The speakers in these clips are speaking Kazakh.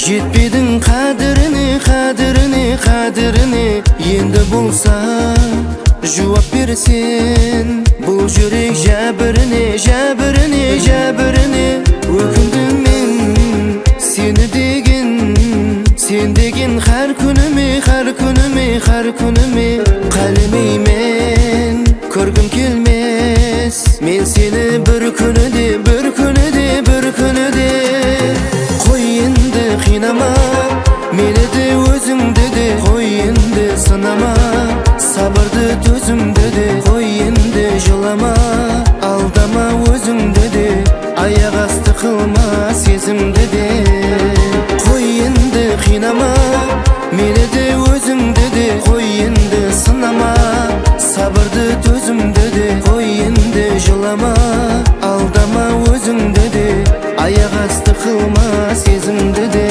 Жетпедің қадіріне енді болса жауап берсен. Бұл жүрек жәбіріне өкіндім мен сені деген. Сен деген har күніме қалемеймен көргім келмес. Мен сені бір күніде қой енді қинама, мені де өзіңді де қой енді сынама. Сабырды төзімді де қой енді жылама. Алдама өзіңді де аяқ асты қылма сезімді де. Қой енді қинама, мені де өзіңді де қой енді сынама. Сабырды төзімді де қой енді жылама. Алдама өзіңді де аяқ асты қылма сезімді де.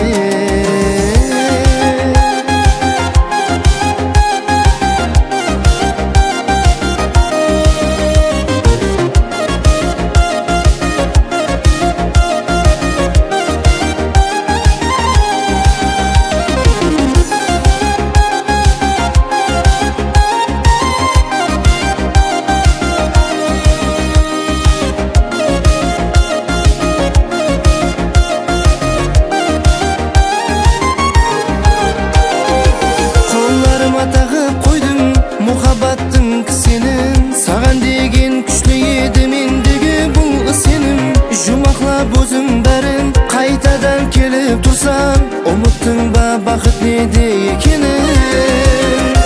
Тағып қойдым мұхаббаттың кісенін. Саған деген күшлі еді мендегі бұл сенім. Жұмақлап өзің бәрін қайтадан келіп тұрсам, ұмыттың ба бақыт неде екенін?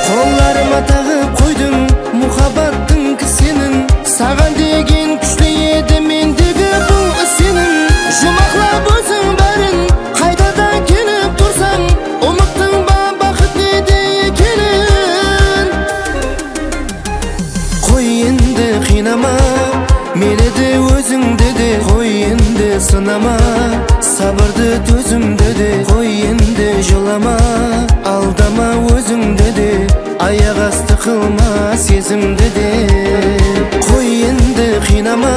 Қолларыма тағып қойдым мұхаббаттың кісенін. Саған деген күшлі еді мендегі бұл сенім. Жұмақлап өзің бәрін қайтадан келіп тұрсам, ұмыттың ба бақыт неде екенін? Қой енді қинама, мені де өзіңді де қой енді сынама. Сабырды төзімді де қой енді жылама. Алдама өзіңді де аяқ асты қылма сезімді де. Қой енді қинама,